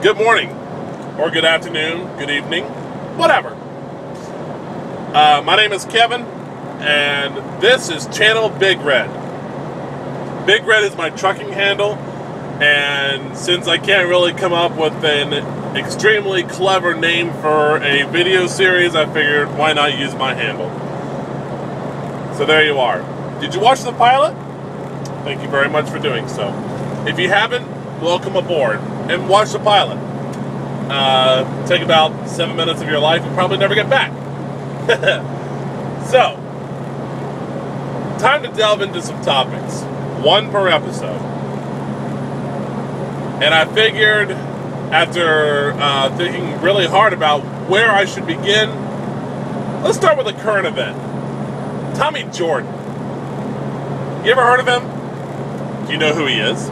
good morning, or good afternoon, good evening, whatever. My name is Kevin, and this is Channel Big Red. Big Red is my trucking handle, and since I can't really come up with an extremely clever name for a video series, I figured why not use my handle. So there you are. Did you watch the pilot? Thank you very much for doing so. If you haven't, welcome aboard and watch the pilot. Take about 7 minutes of your life and probably never get back. So, time to delve into some topics. One per episode. And I figured, after thinking really hard about where I should begin, let's start with a current event. Tommy Jordan. You ever heard of him? Do you know who he is?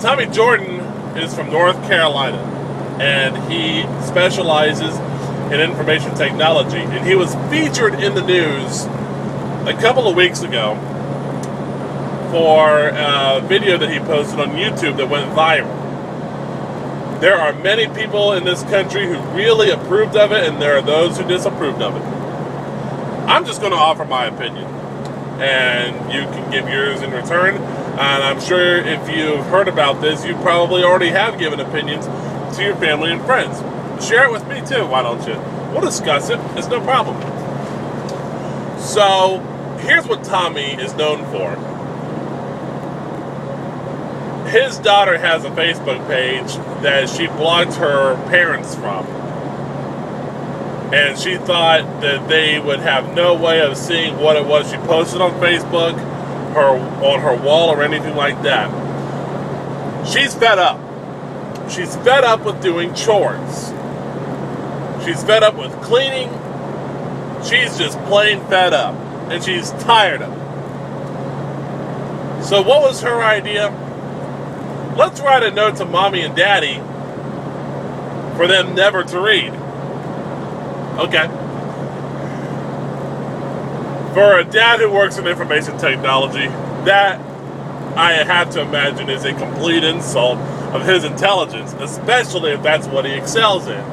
Tommy Jordan is from North Carolina, and he specializes in information technology. And he was featured in the news a couple of weeks ago for a video that he posted on YouTube that went viral. There are many people in this country who really approved of it, and there are those who disapproved of it. I'm just going to offer my opinion, and you can give yours in return. And I'm sure if you've heard about this, you probably already have given opinions to your family and friends. Share it with me too, why don't you? We'll discuss it. It's no problem. So, here's what Tommy is known for. His daughter has a Facebook page that she blocked her parents from. And she thought that they would have no way of seeing what it was she posted on Facebook, on her wall, or anything like that. She's fed up. She's fed up with doing chores. She's fed up with cleaning. She's just plain fed up. And she's tired of it. So what was her idea? Let's write a note to mommy and daddy for them never to read. Okay. For a dad who works in information technology, that, I have to imagine, is a complete insult of his intelligence, especially if that's what he excels in.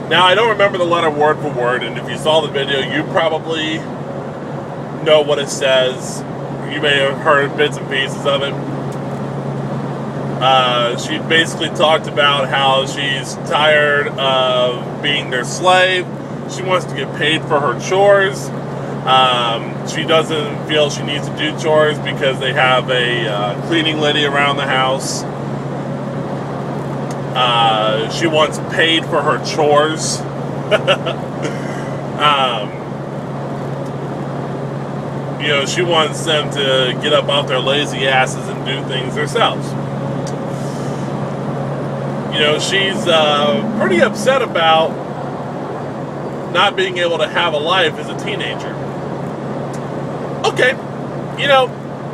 Now, I don't remember the letter word for word, and if you saw the video, you probably know what it says. You may have heard bits and pieces of it. She basically talked about how she's tired of being their slave. She wants to get paid for her chores. She doesn't feel she needs to do chores because they have a cleaning lady around the house. She wants paid for her chores. She wants them to get up off their lazy asses and do things themselves. She's pretty upset about not being able to have a life as a teenager. Okay,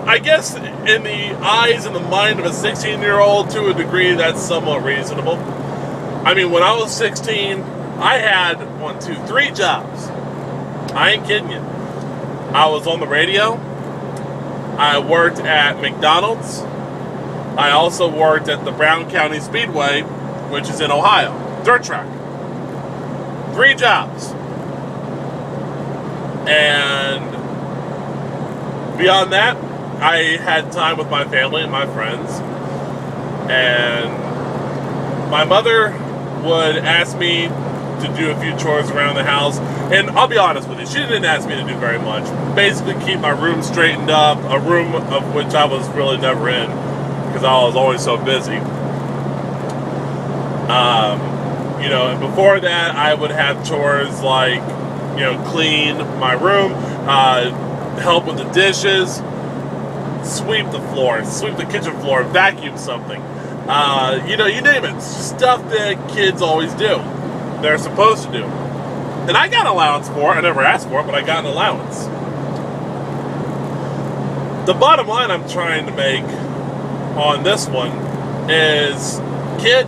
I guess in the eyes and the mind of a 16-year-old, to a degree, that's somewhat reasonable. I mean, when I was 16, I had 3 jobs. I ain't kidding you. I was on the radio. I worked at McDonald's. I also worked at the Brown County Speedway, which is in Ohio. Dirt track. 3 jobs. And beyond that, I had time with my family and my friends. And my mother would ask me to do a few chores around the house. And I'll be honest with you, she didn't ask me to do very much. Basically keep my room straightened up, a room of which I was really never in, because I was always so busy. And before that, I would have chores like, clean my room, help with the dishes, sweep the floor, sweep the kitchen floor, vacuum something. You name it. Stuff that kids always do. They're supposed to do. And I got an allowance for it. I never asked for it, but I got an allowance. The bottom line I'm trying to make on this one is, kid,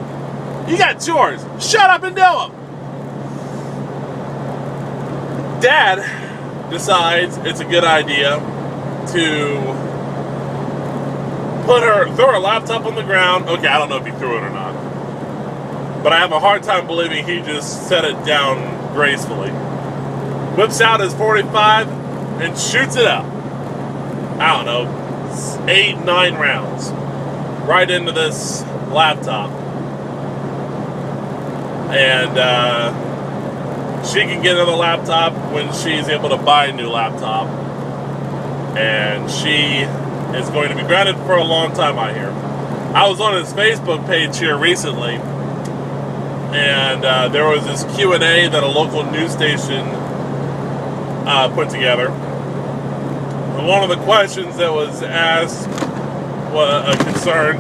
you got chores. Shut up and do them. Dad decides it's a good idea to throw her laptop on the ground. Okay, I don't know if he threw it or not. But I have a hard time believing he just set it down gracefully. Whips out his .45 and shoots it up. I don't know, 8, 9 rounds. Right into this laptop. And she can get another laptop when she's able to buy a new laptop. And she is going to be grounded for a long time, I hear. I was on his Facebook page here recently, and there was this Q&A that a local news station put together. And one of the questions that was asked was concerned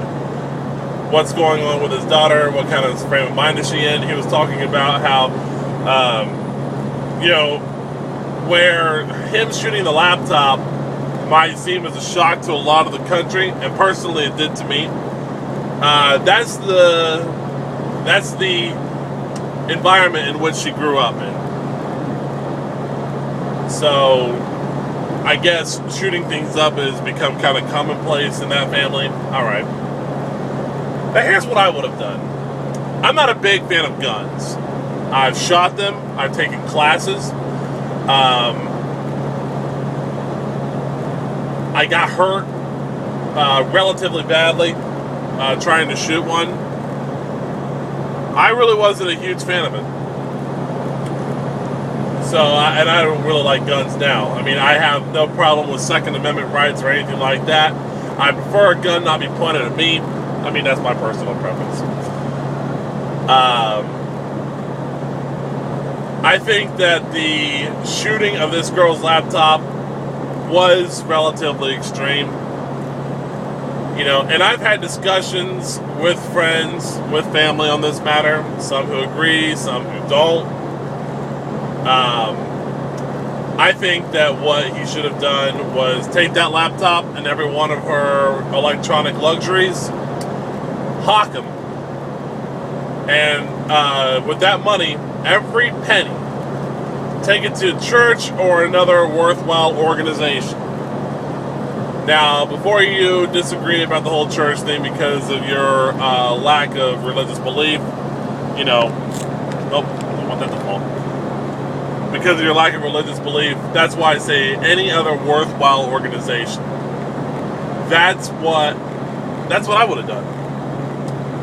what's going on with his daughter, what kind of frame of mind is she in. He was talking about how, where him shooting the laptop might seem as a shock to a lot of the country, and personally it did to me. That's the environment in which she grew up in. So I guess shooting things up has become kind of commonplace in that family. Alright. But here's what I would have done. I'm not a big fan of guns. I've shot them. I've taken classes. I got hurt relatively badly trying to shoot one. I really wasn't a huge fan of it. So, and I don't really like guns now. I mean, I have no problem with Second Amendment rights or anything like that. I prefer a gun not be pointed at me. I mean, that's my personal preference. I think that the shooting of this girl's laptop was relatively extreme. And I've had discussions with friends, with family on this matter. Some who agree, some who don't. I think that what he should have done was take that laptop and every one of her electronic luxuries, hawk them. And with that money, every penny, take it to a church or another worthwhile organization. Now, before you disagree about the whole church thing because of your lack of religious belief, I don't want that to fall. Because of your lack of religious belief, that's why I say any other worthwhile organization. That's what I would have done.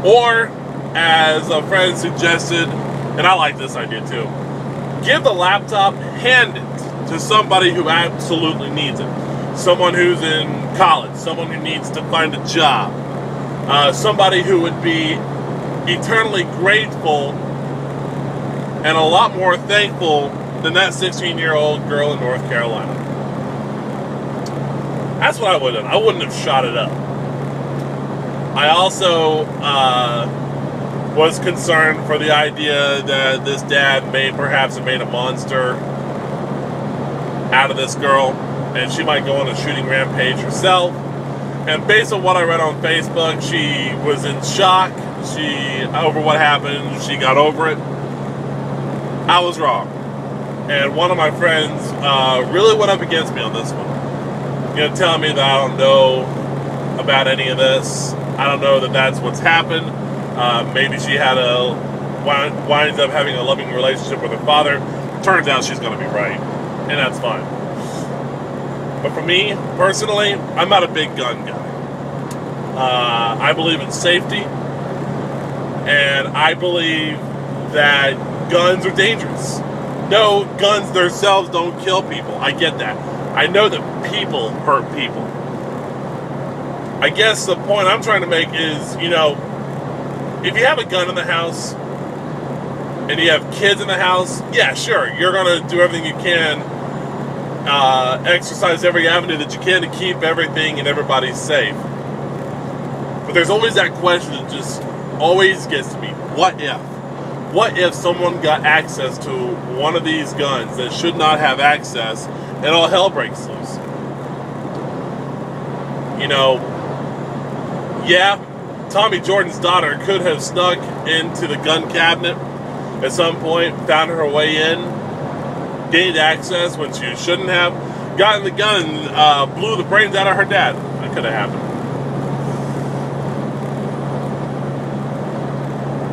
Or, as a friend suggested, and I like this idea too, give the laptop, hand it to somebody who absolutely needs it. Someone who's in college, someone who needs to find a job, somebody who would be eternally grateful and a lot more thankful than that 16-year-old girl in North Carolina. That's what I would have done. I wouldn't have shot it up. I also was concerned for the idea that this dad may perhaps have made a monster out of this girl, and she might go on a shooting rampage herself. And based on what I read on Facebook, she was in shock. Over what happened, she got over it. I was wrong. And one of my friends really went up against me on this one. Telling me that I don't know about any of this. I don't know that that's what's happened. Maybe she winds up having a loving relationship with her father. Turns out she's going to be right. And that's fine. But for me, personally, I'm not a big gun guy. I believe in safety. And I believe that guns are dangerous. No, guns themselves don't kill people. I get that. I know that people hurt people. I guess the point I'm trying to make is, if you have a gun in the house and you have kids in the house, yeah, sure, you're going to do everything you can, exercise every avenue that you can to keep everything and everybody safe. But there's always that question that just always gets to me. What if? What if someone got access to one of these guns that should not have access and all hell breaks loose? Yeah, Tommy Jordan's daughter could have snuck into the gun cabinet at some point, found her way in, gained access when she shouldn't have, gotten the gun and blew the brains out of her dad. That could have happened.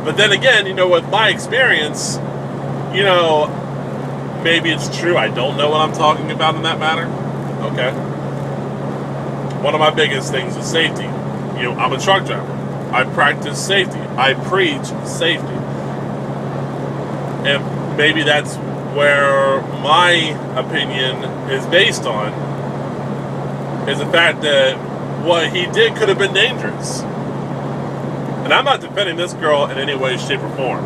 But then again, with my experience, maybe it's true. I don't know what I'm talking about in that matter. Okay. One of my biggest things is safety. I'm a truck driver. I practice safety. I preach safety. And maybe that's where my opinion is based on, is the fact that what he did could have been dangerous. And I'm not defending this girl in any way, shape, or form.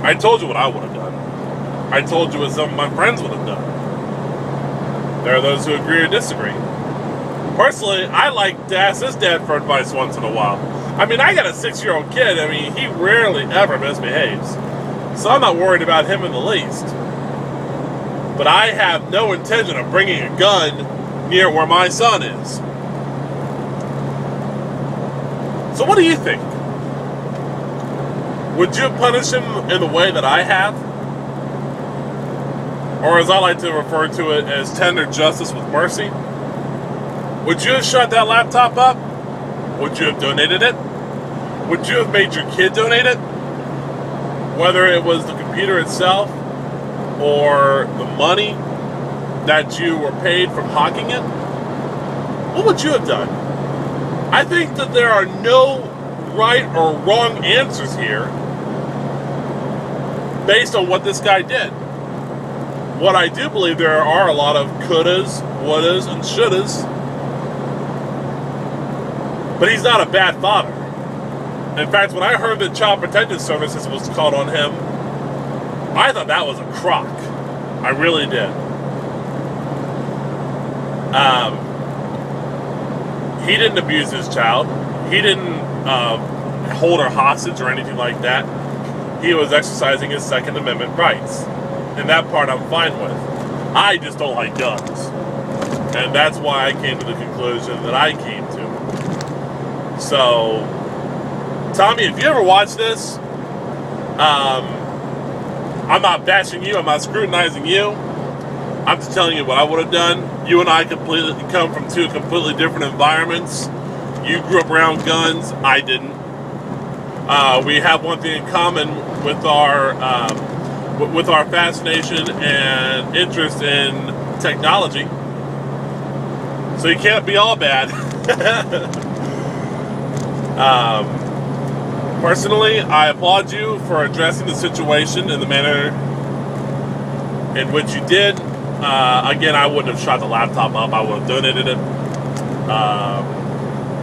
I told you what I would have done. I told you what some of my friends would have done. There are those who agree or disagree. Personally, I like to ask this dad for advice once in a while. I got a 6-year-old kid. He rarely ever misbehaves. So I'm not worried about him in the least. But I have no intention of bringing a gun near where my son is. So what do you think? Would you punish him in the way that I have? Or as I like to refer to it, as tender justice with mercy? Would you have shut that laptop up? Would you have donated it? Would you have made your kid donate it? Whether it was the computer itself or the money that you were paid from hawking it? What would you have done? I think that there are no right or wrong answers here based on what this guy did. What I do believe, there are a lot of couldas, wouldas, and shouldas. But he's not a bad father. In fact, when I heard that Child Protective Services was called on him, I thought that was a crock. I really did. He didn't abuse his child. He didn't hold her hostage or anything like that. He was exercising his Second Amendment rights. And that part I'm fine with. I just don't like guns. And that's why I came to the conclusion that I came to. So, Tommy, if you ever watch this, I'm not bashing you, I'm not scrutinizing you. I'm just telling you what I would have done. You and I completely come from two completely different environments. You grew up around guns, I didn't. We have one thing in common with our fascination and interest in technology. So you can't be all bad. Personally, I applaud you for addressing the situation in the manner in which you did. Again, I wouldn't have shot the laptop up. I would have donated it.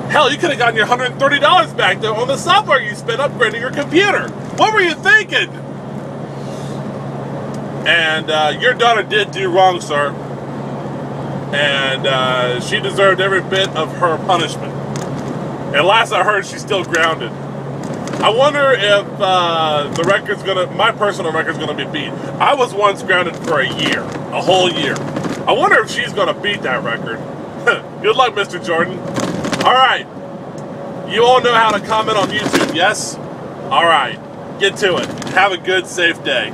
Hell, you could have gotten your $130 back though on the software you spent upgrading your computer. What were you thinking? And your daughter did do wrong, sir. And she deserved every bit of her punishment. And last I heard, she's still grounded. I wonder if my personal record's gonna be beat. I was once grounded for a whole year. I wonder if she's gonna beat that record. Good luck, Mr. Jordan. All right, you all know how to comment on YouTube, yes? All right, get to it. Have a good, safe day.